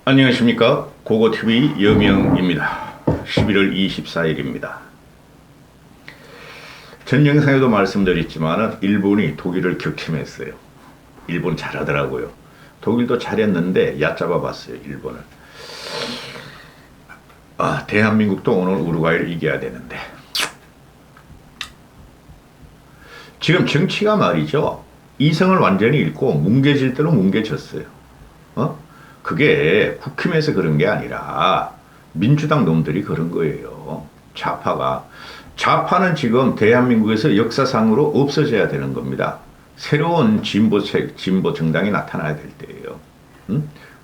안녕하십니까. 고고TV 여명입니다. 11월 24일입니다. 전 영상에도 말씀드렸지만 일본이 독일을 격침했어요. 일본 잘하더라고요. 독일도 잘했는데 얕잡아 봤어요. 일본을. 대한민국도 오늘 우루과이를 이겨야 되는데 지금 정치가 말이죠. 이성을 완전히 잃고 뭉개질 대로 뭉개졌어요. 그게 국힘에서 그런 게 아니라 민주당 놈들이 그런 거예요. 좌파는 지금 대한민국에서 역사상으로 없어져야 되는 겁니다. 새로운 진보 정당이 나타나야 될 때예요.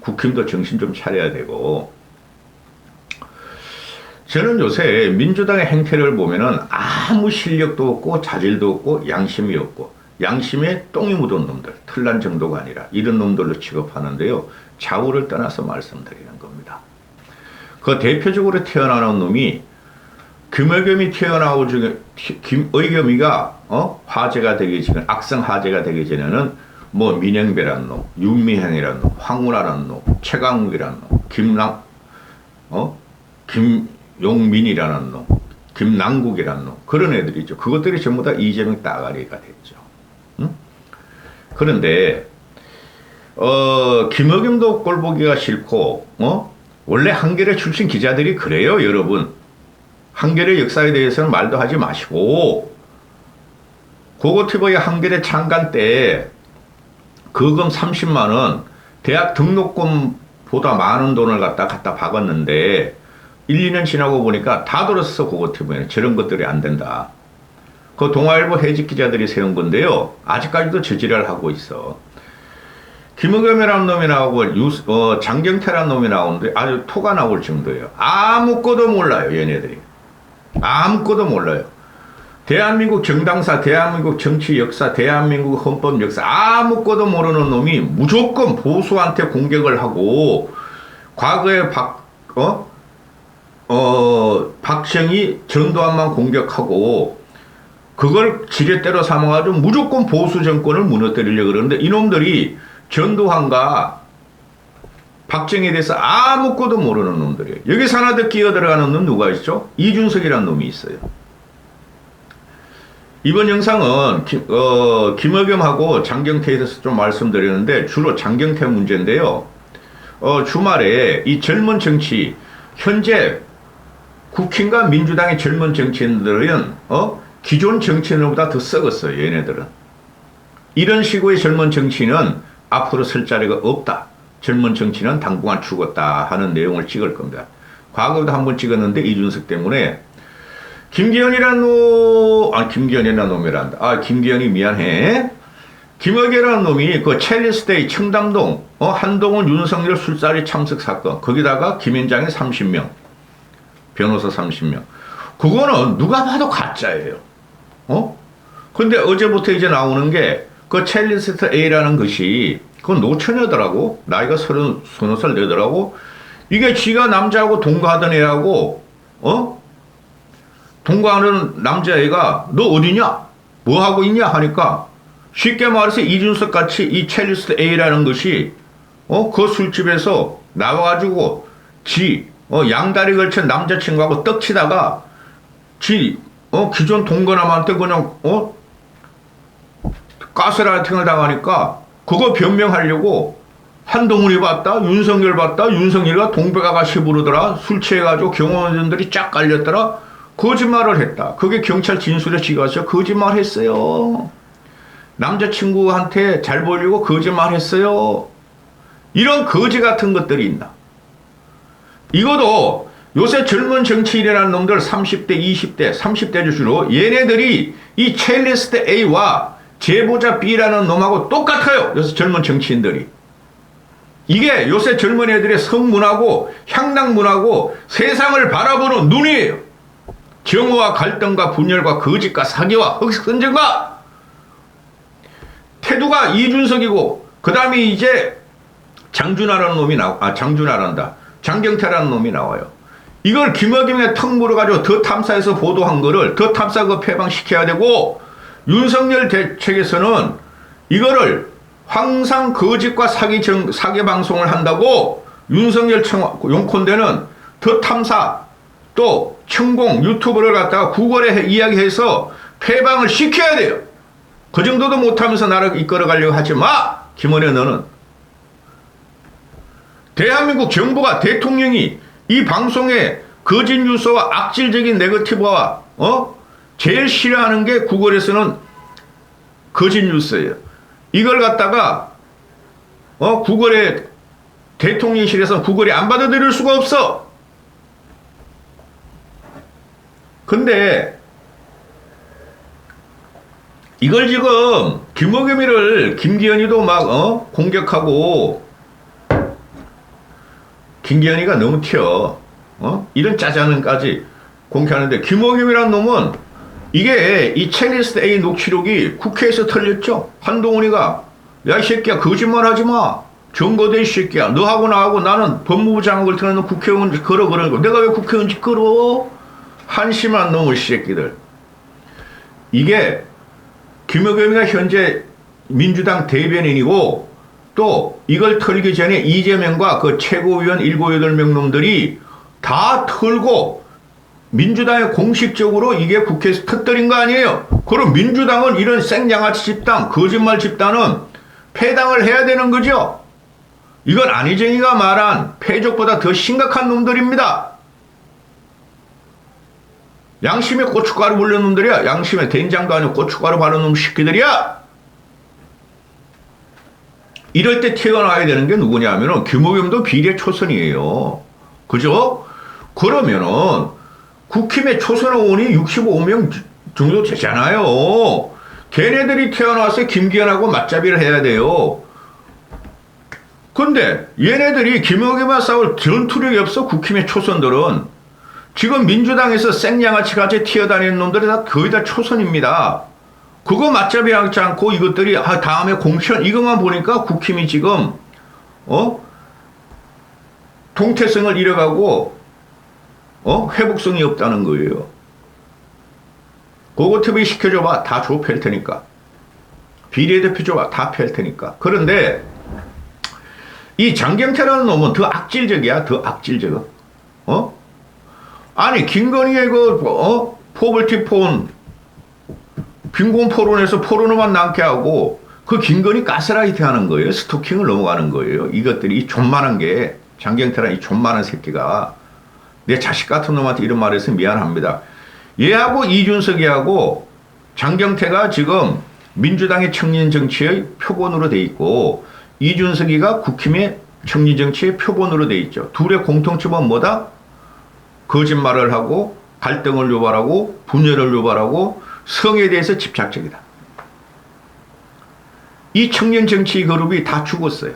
국힘도 정신 좀 차려야 되고. 저는 요새 민주당의 행태를 보면은 아무 실력도 없고 자질도 없고 양심이 없고, 양심에 똥이 묻은 놈들, 털난 정도가 아니라 이런 놈들로 취급하는데요. 좌우를 떠나서 말씀드리는 겁니다. 그 대표적으로 태어나는 놈이 김의겸이 태어나고 중에 김의겸이가 화제가 되기 전에, 악성 화제가 되기 전에는 뭐 민영배라는 놈, 윤미향이라는 놈, 황운하라는 놈, 최강욱이라는 놈, 김용민이라는 놈, 김남국이라는 놈, 그런 애들이죠. 그것들이 전부 다 이재명 따가리가 됐죠. 그런데 김의겸도 꼴보기가 싫고, 원래 한겨레 출신 기자들이 그래요, 여러분. 한겨레 역사에 대해서는 말도 하지 마시고, 고고티브의 한겨레 창간 때 거금 30만원, 대학 등록금보다 많은 돈을 갖다 박았는데 1, 2년 지나고 보니까 다 들었어. 고고티브에는 저런 것들이 안 된다. 그 동아일보 해직 기자들이 세운 건데요. 아직까지도 저지랄 하고 있어. 김의겸이라는 놈이 나오고 장경태라는 놈이 나오는데 아주 토가 나올 정도예요. 아무것도 몰라요, 얘네들이. 아무것도 몰라요. 대한민국 정당사, 대한민국 정치 역사, 대한민국 헌법 역사 아무것도 모르는 놈이 무조건 보수한테 공격을 하고, 과거에 박정희 전두환만 공격하고 그걸 지렛대로 삼아가지고 무조건 보수 정권을 무너뜨리려고 그러는데, 이놈들이 전두환과 박정희에 대해서 아무것도 모르는 놈들이에요. 여기서 하나 더 끼어 들어가는 놈 누가 있죠? 이준석이라는 놈이 있어요. 이번 영상은 김의겸하고 장경태에 대해서 좀 말씀드리는데 주로 장경태 문제인데요. 주말에 이 젊은 정치, 현재 국힘과 민주당의 젊은 정치인들은 기존 정치인보다 더 썩었어요. 얘네들은. 이런 식의 젊은 정치인은 앞으로 설 자리가 없다. 젊은 정치는 당분간 죽었다 하는 내용을 찍을 겁니다. 과거에도 한번 찍었는데 이준석 때문에 김기현이라는 놈이란다. 김기현이 미안해. 김의겸이라는 놈이 그 첼리스데이 청담동 한동훈 윤석열 술자리 참석 사건, 거기다가 김현장의 30명, 변호사 30명. 그거는 누가 봐도 가짜예요. 근데 어제부터 이제 나오는 게 그 첼리스트 A라는 것이 그건 노처녀더라고. 나이가 서너 살 되더라고. 이게 지가 남자하고 동거하던 애하고, 동거하는 남자애가 너 어디냐? 뭐 하고 있냐? 하니까 쉽게 말해서 이준석 같이 이 첼리스트 A라는 것이, 그 술집에서 나와가지고 양다리 걸친 남자친구하고 떡치다가 기존 동거남한테 그냥, 가스라이팅을 당하니까 그거 변명하려고 한동훈이 봤다, 윤석열 봤다, 윤석열과 동백아가씨 부르더라, 술 취해가지고 경호원들이 쫙 깔렸더라, 거짓말을 했다. 그게 경찰 진술에 지가서 거짓말 했어요. 남자친구한테 잘 보이려고 거짓말 했어요. 이런 거지 같은 것들이 있나. 이것도 요새 젊은 정치인이라는 놈들 30대, 20대, 30대 주로 얘네들이 이 첼리스트 A와 제보자 B라는 놈하고 똑같아요. 요새 젊은 정치인들이. 이게 요새 젊은 애들의 성문하고 향락문하고 세상을 바라보는 눈이에요. 정오와 갈등과 분열과 거짓과 사기와 흑선전과 태도가 이준석이고, 그 다음에 이제 장준하라는 놈이 장경태라는 놈이 나와요. 이걸 김의겸의 턱 물어가지고 더 탐사에서 보도한 거를 더 탐사 폐방시켜야 되고, 윤석열 대책에서는 이거를 항상 거짓과 사기 방송을 한다고 윤석열 용콘대는 더 탐사 또 천공 유튜브를 갖다가 구걸에 이야기해서 폐방을 시켜야 돼요. 그 정도도 못하면서 나를 이끌어가려고 하지 마. 김원혜 너는. 대한민국 정부가 대통령이 이 방송에 거짓 뉴스와 악질적인 네거티브와 제일 싫어하는 게 구글에서는 거짓 뉴스예요. 이걸 갖다가 구글에 대통령실에서 구글이 안 받아들일 수가 없어. 근데 이걸 지금 김어겸이를 김기현이도 막 공격하고 김기현이가 너무 튀어. 이런 짜자는까지 공개하는데 김어겸이란 놈은 이게 이 첼리스트 A 녹취록이 국회에서 털렸죠. 한동훈이가 야 이 새끼야 거짓말하지 마. 증거돼 이 새끼야. 너하고 나하고 나는 법무부 장악을 틀어놓은 국회의원 걸어 그러는 거. 내가 왜 국회의원 끌어? 한심한 놈의 새끼들. 이게 김어겸이가 현재 민주당 대변인이고 또 이걸 털기 전에 이재명과 그 최고위원 7, 8명 놈들이 다 털고 민주당에 공식적으로 이게 국회에서 터뜨린 거 아니에요. 그럼 민주당은 이런 생양아치 집단, 거짓말 집단은 폐당을 해야 되는 거죠. 이건 안희정이가 말한 패족보다 더 심각한 놈들입니다. 양심에 고춧가루 물린 놈들이야. 양심에 된장도 아니고 고춧가루 바른 놈 새끼들이야. 이럴 때 튀어나와야 되는 게 누구냐 하면은 김어겸도 비례 초선이에요. 그죠? 그러면은 국힘의 초선 의원이 65명 정도 되잖아요. 걔네들이 태어나서 김기현하고 맞잡이를 해야 돼요. 근데 얘네들이 김어겸과 싸울 전투력이 없어. 국힘의 초선들은 지금 민주당에서 생양아치 같이 튀어다니는 놈들이 다 거의 다 초선입니다. 그거 맞잡이 하지 않고 이것들이 다음에 공천 이것만 보니까 국힘이 지금 통태성을 잃어가고 회복성이 없다는 거예요. 그거 TV 시켜줘봐. 다 줘 팰 테니까. 비례대표 줘봐. 다 팰 테니까. 그런데 이 장경태라는 놈은 더 악질적이야. 더 악질적. 아니 김건희의 포벌티 폰 빈곤 포론에서 포론만 남게 하고 그 김건희 가스라이팅 하는 거예요. 스토킹을 넘어가는 거예요. 이것들이 이 존만한 게 장경태란 이 존만한 새끼가 내 자식 같은 놈한테 이런 말해서 미안합니다. 얘하고 이준석이하고 장경태가 지금 민주당의 청년 정치의 표본으로 돼 있고 이준석이가 국힘의 청년 정치의 표본으로 돼 있죠. 둘의 공통점은 뭐다? 거짓말을 하고 갈등을 유발하고 분열을 유발하고 성에 대해서 집착적이다. 이 청년 정치 그룹이 다 죽었어요.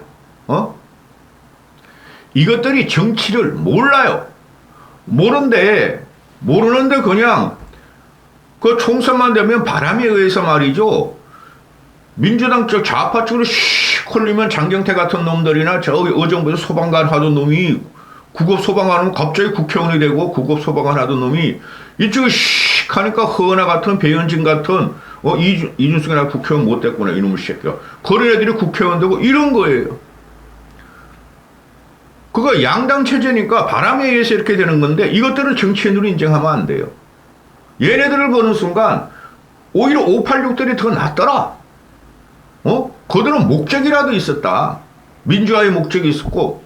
이것들이 정치를 몰라요. 모르는데 그냥 그 총선만 되면 바람에 의해서 말이죠. 민주당 쪽 좌파 쪽으로 씩 홀리면 장경태 같은 놈들이나 저기 의정부에서 소방관 하던 놈이 구급 소방관 하면 갑자기 국회의원이 되고 구급 소방관 하던 놈이 이쪽에 씩 하니까 허은하 같은 배현진 같은 이준석이나 국회의원 못 됐구나 이놈의 새끼야. 그런 애들이 국회의원 되고 이런 거예요. 그거 양당 체제니까 바람에 의해서 이렇게 되는 건데 이것들은 정치인으로 인정하면 안 돼요. 얘네들을 보는 순간 오히려 586들이 더 낫더라. 그들은 목적이라도 있었다. 민주화의 목적이 있었고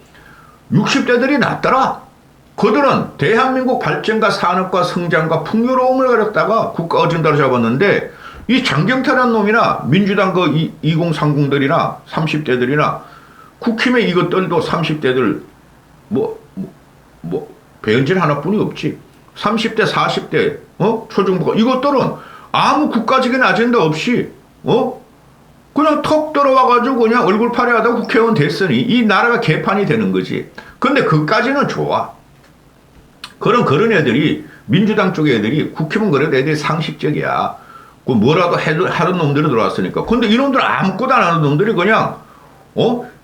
60대들이 낫더라. 그들은 대한민국 발전과 산업과 성장과 풍요로움을 가렸다가 국가 어진다로 잡았는데 이 장경태라는 놈이나 민주당 그 2030들이나 30대들이나 국힘의 이것들도 30대들 배현진 하나뿐이 없지. 30대 40대 초중부가 이것들은 아무 국가적인 아젠다 없이 그냥 턱 들어와가지고 그냥 얼굴 파래하다가 국회의원 됐으니 이 나라가 개판이 되는 거지. 근데 그까지는 좋아. 그런 애들이 민주당 쪽의 애들이 국힘은 그래도 애들이 상식적이야. 그 뭐라도 하던 놈들이 들어왔으니까. 근데 이놈들 아무것도 안 하는 놈들이 그냥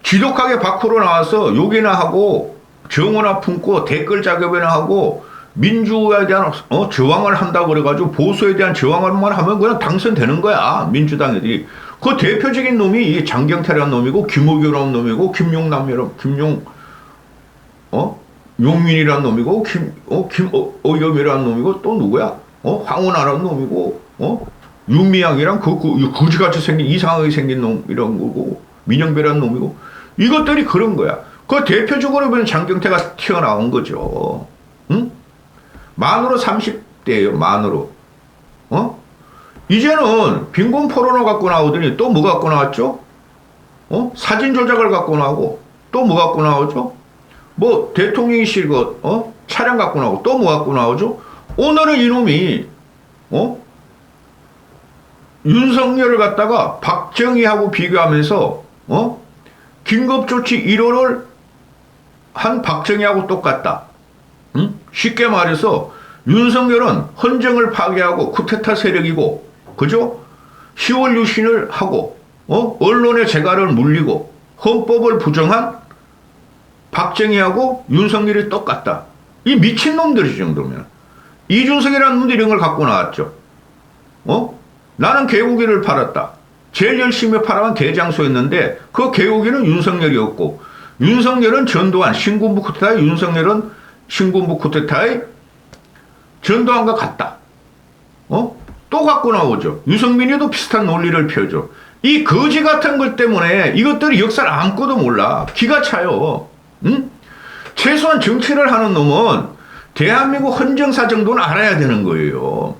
지독하게 밖으로 나와서 욕이나 하고 정오나 품고 댓글 작업이나 하고 민주에 대한 저항을 한다고 그래가지고 보수에 대한 저항만 하면 그냥 당선되는 거야. 민주당 애들이. 그 대표적인 놈이 이 장경태라는 놈이고 김우규라는 놈이고 김용남이라는 용민이란 놈이고, 김어겸이란 놈이고, 또 누구야? 황운하란 놈이고, 윤미향이랑 거지같이 생긴, 이상하게 생긴 놈이란 거고, 민영배란 놈이고, 이것들이 그런 거야. 그 대표적으로 보면 장경태가 튀어나온 거죠. 응? 만으로 30대예요, 만으로. 이제는 빈곤 포르노 갖고 나오더니 또 뭐 갖고 나왔죠? 사진 조작을 갖고 나오고, 또 뭐 갖고 나오죠? 뭐, 대통령실 차량 갖고 나오고, 또 뭐 갖고 나오죠? 오늘은 이놈이, 윤석열을 갖다가 박정희하고 비교하면서, 긴급조치 1호를 한 박정희하고 똑같다. 응? 쉽게 말해서, 윤석열은 헌정을 파괴하고 쿠데타 세력이고, 그죠? 10월 유신을 하고, 언론의 재갈을 물리고, 헌법을 부정한 박정희하고 윤석열이 똑같다. 이 미친놈들이 정도면. 이준석이라는 놈들이 이런 걸 갖고 나왔죠. 나는 개고기를 팔았다. 제일 열심히 팔아온 대장소였는데 그 개고기는 윤석열이었고 윤석열은 전두환, 신군부 쿠데타의 윤석열은 신군부 쿠데타의 전두환과 같다. 또 갖고 나오죠. 유승민이도 비슷한 논리를 펴죠. 이 거지 같은 것 때문에 이것들이 역사를 아무것도 몰라. 기가 차요. 응? 최소한 정치를 하는 놈은 대한민국 헌정사 정도는 알아야 되는 거예요.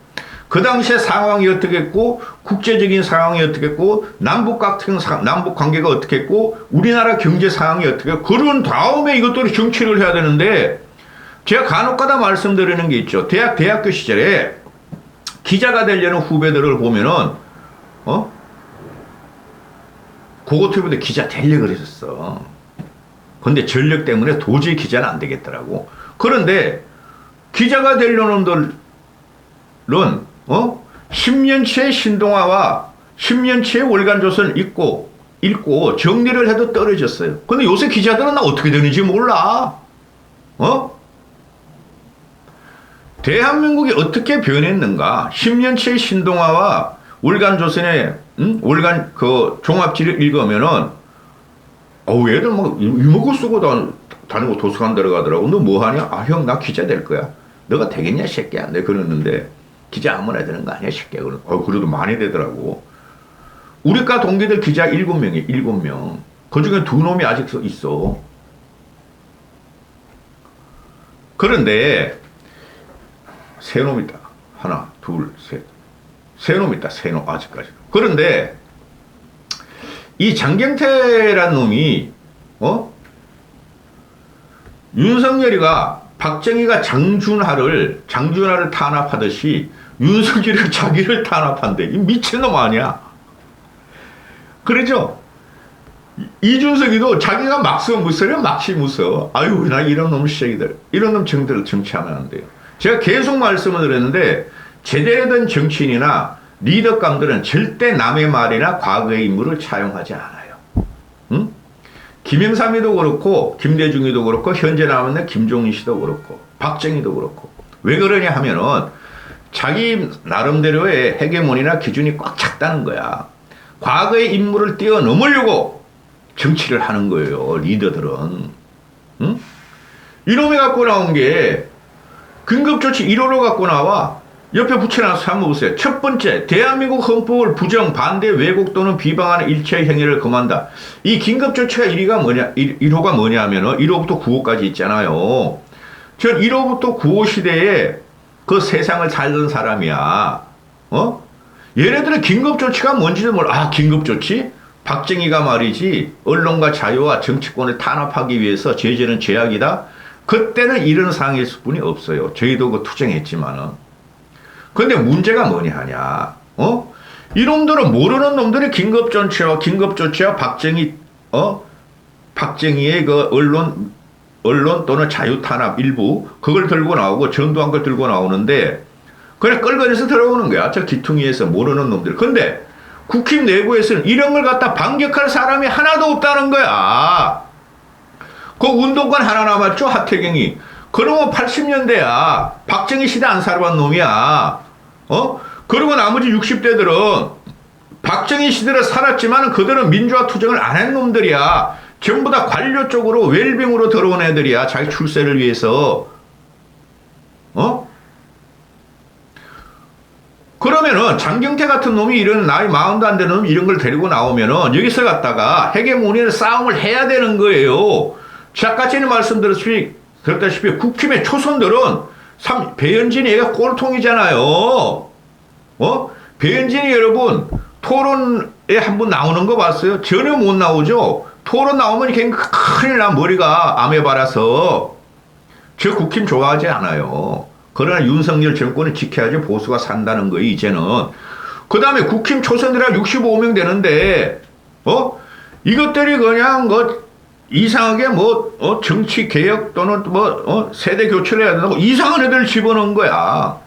그 당시에 상황이 어떻게 했고, 국제적인 상황이 어떻게 했고, 남북 관계가 어떻게 했고, 우리나라 경제 상황이 어떻게 했고, 그런 다음에 이것들이 정치를 해야 되는데, 제가 간혹가다 말씀드리는 게 있죠. 대학교 시절에 기자가 되려는 후배들을 보면은, 고고TV도 기자 되려고 그랬었어. 근데 전력 때문에 도저히 기자는 안 되겠더라고. 그런데 기자가 되려는 놈들은 10년치의 신동아와 10년치의 월간조선을 읽고 정리를 해도 떨어졌어요. 근데 요새 기자들은 나 어떻게 되는지 몰라. 대한민국이 어떻게 변했는가. 10년치의 신동아와 월간조선의 월간 그 종합지를 읽으면은 얘들 막 이먹고 쓰고 다니고 도서관 들어가더라고. 너 뭐 하냐? 아, 형, 나 기자 될 거야. 너가 되겠냐, 새끼야? 내가 그러는데, 기자 아무나 되는 거 아니야, 새끼야? 그래도 많이 되더라고. 우리과 동기들 기자 7명이, 7명. 그 중에 2놈이 아직 있어. 그런데, 3놈 있다. 하나, 둘, 셋. 3놈 있다, 3놈, 아직까지. 그런데, 이 장경태란 놈이, 윤석열이가 박정희가 장준하를 탄압하듯이 윤석열이가 자기를 탄압한대. 이 미친놈 아니야. 그러죠? 이준석이도 자기가 막 써, 무서워, 막시 무서워. 아유, 나 이런 놈 시적이들. 이런 놈 정치하면 안 돼요. 제가 계속 말씀을 드렸는데, 제대로 된 정치인이나 리더감들은 절대 남의 말이나 과거의 인물을 차용하지 않아요. 응? 김영삼이도 그렇고 김대중이도 그렇고 현재 남았는 김종인 씨도 그렇고 박정희도 그렇고 왜 그러냐 하면은 자기 나름대로의 헤게모니나 기준이 꽉 찼다는 거야. 과거의 인물을 뛰어넘으려고 정치를 하는 거예요. 리더들은. 응? 이놈이 갖고 나온 게 긴급조치 1호로 갖고 나와. 옆에 붙여놔서 한번 보세요. 첫 번째, 대한민국 헌법을 부정, 반대, 왜곡 또는 비방하는 일체의 행위를 금한다. 이 긴급조치가 1호가 뭐냐 하면은 1호부터 9호까지 있잖아요. 전 1호부터 9호 시대에 그 세상을 살던 사람이야. 얘네들은 긴급조치가 뭔지도 몰라. 아, 긴급조치? 박정희가 말이지, 언론과 자유와 정치권을 탄압하기 위해서 제재는 죄악이다? 그때는 이런 상황일 뿐이 없어요. 저희도 그 투쟁했지만은. 근데 문제가 뭐냐 하냐, 이놈들은 모르는 놈들이 긴급조치와 박정희의 그 언론 또는 자유탄압 일부, 그걸 들고 나오고 전두환 걸 들고 나오는데, 그래, 끌거려서 들어오는 거야. 저 기퉁이에서 모르는 놈들. 근데 국힘 내부에서는 이런 걸 갖다 반격할 사람이 하나도 없다는 거야. 그 운동권 하나 남았죠, 하태경이. 그러면 80년대야. 박정희 시대 안 살아본 놈이야. 그리고 나머지 60대들은 박정희 시대를 살았지만 그들은 민주화 투쟁을 안 한 놈들이야. 전부 다 관료 쪽으로 웰빙으로 들어온 애들이야. 자기 출세를 위해서. 어? 그러면은 장경태 같은 놈이 이런 나이 40도 안 되는 놈 이런 걸 데리고 나오면은 여기서 갖다가 헤게모니의 싸움을 해야 되는 거예요. 아까 전에 말씀드렸다시피 국힘의 초선들은 배현진이 얘가 꼴통이잖아요. 배현진이 여러분 토론에 한번 나오는 거 봤어요? 전혀 못 나오죠. 토론 나오면 큰일 나 머리가 아메바라서 저 국힘 좋아하지 않아요. 그러나 윤석열 정권을 지켜야지 보수가 산다는 거예요, 이제는. 그 다음에 국힘 초선들이 65명 되는데, 이것들이 그냥, 이상하게 정치 개혁 또는 세대 교체를 해야 된다고 이상한 애들 집어넣은 거야.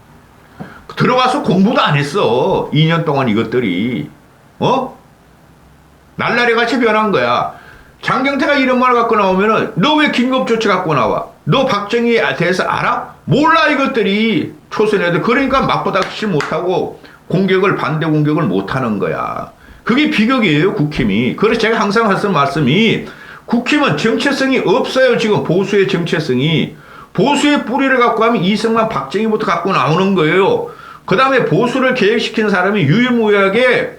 들어가서 공부도 안 했어. 2년 동안 이것들이. 날라리 같이 변한 거야. 장경태가 이런 말 갖고 나오면은, 너 왜 긴급조치 갖고 나와? 너 박정희에 대해서 알아? 몰라, 이것들이. 초선 애들. 그러니까 맞부닥치지 못하고 반대 공격을 못하는 거야. 그게 비극이에요, 국힘이. 그래서 제가 항상 하는 말씀이, 국힘은 정체성이 없어요, 지금 보수의 정체성이. 보수의 뿌리를 갖고 하면 이승만, 박정희부터 갖고 나오는 거예요. 그 다음에 보수를 개혁시킨 사람이 유일무이하게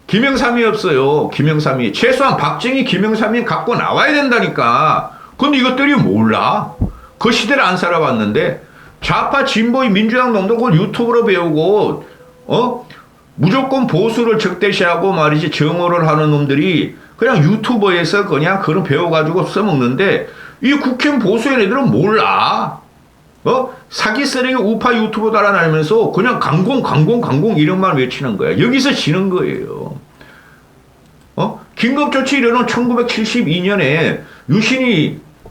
김영삼이 없어요. 김영삼이. 최소한 박정희, 김영삼이 갖고 나와야 된다니까. 근데 이것들이 몰라. 그 시대를 안 살아봤는데 좌파 진보의 민주당 놈도 그걸 유튜브로 배우고 무조건 보수를 적대시하고 말이지 정오를 하는 놈들이 그냥 유튜버에서 그냥 그런 배워가지고 써먹는데 이 국힘 보수의 애들은 몰라. 사기 쓰레기 우파 유튜브 달아나면서 그냥 강공 이런말 외치는 거야. 여기서 지는 거예요. 긴급조치 이르는 1972년에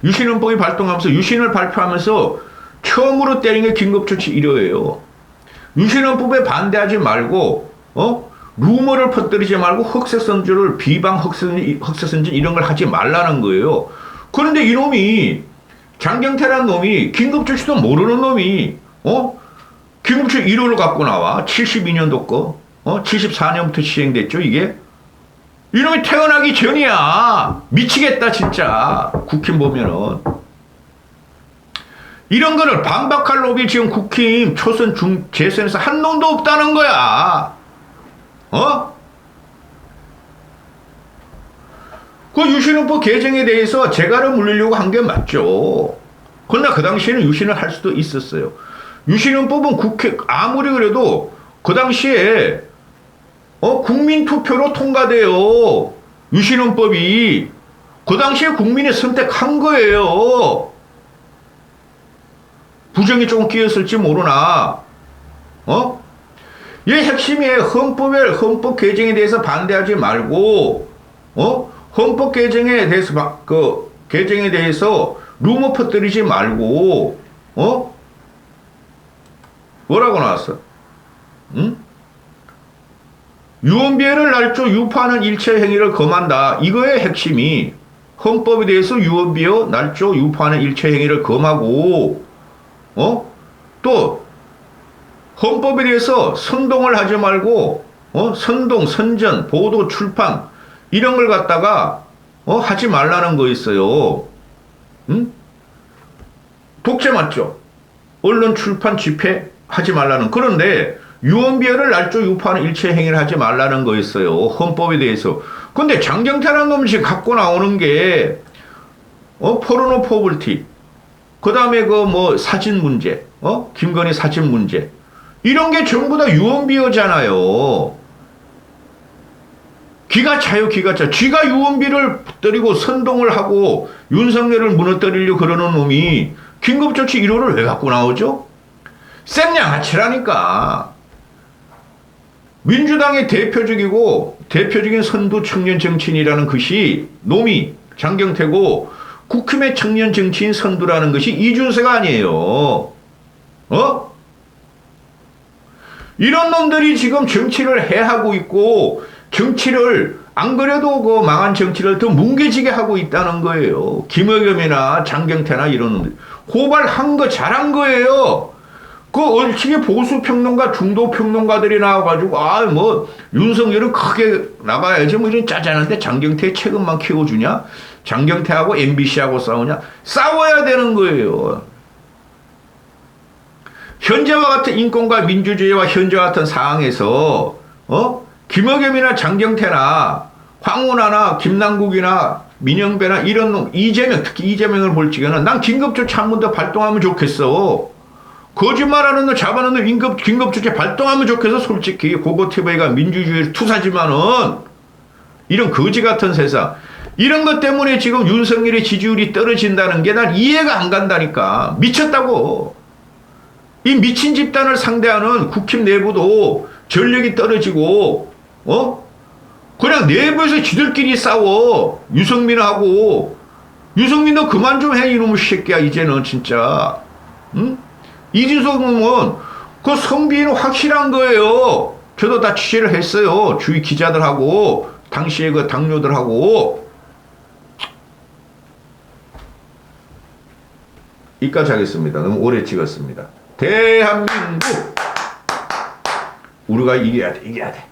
유신헌법이 발동하면서 유신을 발표하면서 처음으로 때린 게 긴급조치 1호예요. 유신헌법에 반대하지 말고 루머를 퍼뜨리지 말고 흑색선전을 비방 흑색선전 이런 걸 하지 말라는 거예요. 그런데 이놈이 장경태라는 놈이 긴급조치도 모르는 놈이 긴급조치 1호를 갖고 나와. 72년도 거 74년부터 시행됐죠 이게. 이놈이 태어나기 전이야. 미치겠다 진짜. 국힘 보면은. 이런 거를 반박할 놈이 지금 국힘 초선 재선에서 한 놈도 없다는 거야. 그 유신헌법 개정에 대해서 재갈을 물리려고 한 게 맞죠. 그러나 그 당시에는 유신을 할 수도 있었어요. 유신헌법은 국회 아무리 그래도 그 당시에 국민투표로 통과돼요. 유신헌법이. 그 당시에 국민이 선택한 거예요. 부정이 조금 끼었을지 모르나. 이 핵심이 헌법 개정에 대해서 반대하지 말고, 헌법 개정에 대해서, 개정에 대해서 루머 퍼뜨리지 말고, 뭐라고 나왔어? 응? 유언비어를 날조 유포하는 일체 행위를 금한다. 이거의 핵심이 헌법에 대해서 유언비어 날조 유포하는 일체 행위를 금하고 또 헌법에 대해서 선동을 하지 말고 선동, 선전, 보도, 출판 이런 걸 갖다가 하지 말라는 거 있어요. 응? 독재 맞죠? 언론 출판 집회 하지 말라는. 그런데 유언비어를 날조 유포하는 일체 행위를 하지 말라는 거 있어요. 헌법에 대해서. 근데 장경태라는 놈이 지금 갖고 나오는 게 포르노 포블티, 그 다음에 사진 문제, 김건희 사진 문제, 이런 게 전부 다 유언비어잖아요. 기가 차요, 기가 차. 쥐가 유언비를 때리고 선동을 하고 윤석열을 무너뜨리려고 그러는 놈이 긴급조치 1호를 왜 갖고 나오죠? 쌩냥아치라니까. 민주당의 대표적인 선두 청년 정치인이라는 것이 놈이 장경태고 국힘의 청년 정치인 선두라는 것이 이준석 아니에요. 이런 놈들이 지금 정치를 해하고 있고 정치를 안 그래도 그 망한 정치를 더 뭉개지게 하고 있다는 거예요. 김의겸이나 장경태나 이런 놈들. 고발한 거 잘한 거예요. 그 얼치기 보수 평론가, 중도 평론가들이 나와가지고, 윤석열은 크게 나가야지, 이런 짜잔한데 장경태 책임만 키워주냐? 장경태하고 MBC하고 싸우냐? 싸워야 되는 거예요. 현재와 같은 인권과 민주주의와 현재와 같은 상황에서, 김어겸이나 장경태나 황운하나 김남국이나 민영배나 이런 놈, 이재명, 특히 이재명을 볼 적에는 난 긴급조치 한 번 더 발동하면 좋겠어. 거짓말하는 놈 잡아놓는 긴급조치 발동하면 좋겠어. 솔직히 고고TV가 민주주의 투사지만은 이런 거지 같은 세상, 이런 것 때문에 지금 윤석열의 지지율이 떨어진다는 게 난 이해가 안 간다니까. 미쳤다고. 이 미친 집단을 상대하는 국힘 내부도 전력이 떨어지고 그냥 내부에서 지들끼리 싸워. 유승민하고. 유승민 너 그만 좀 해, 이놈의 새끼야. 이제는 진짜. 응? 이준석은 그 성비는 확실한 거예요. 저도 다 취재를 했어요. 주위 기자들하고 당시에 그 당뇨들하고. 이까지 하겠습니다. 너무 오래 찍었습니다. 대한민국 우리가 이겨야 돼.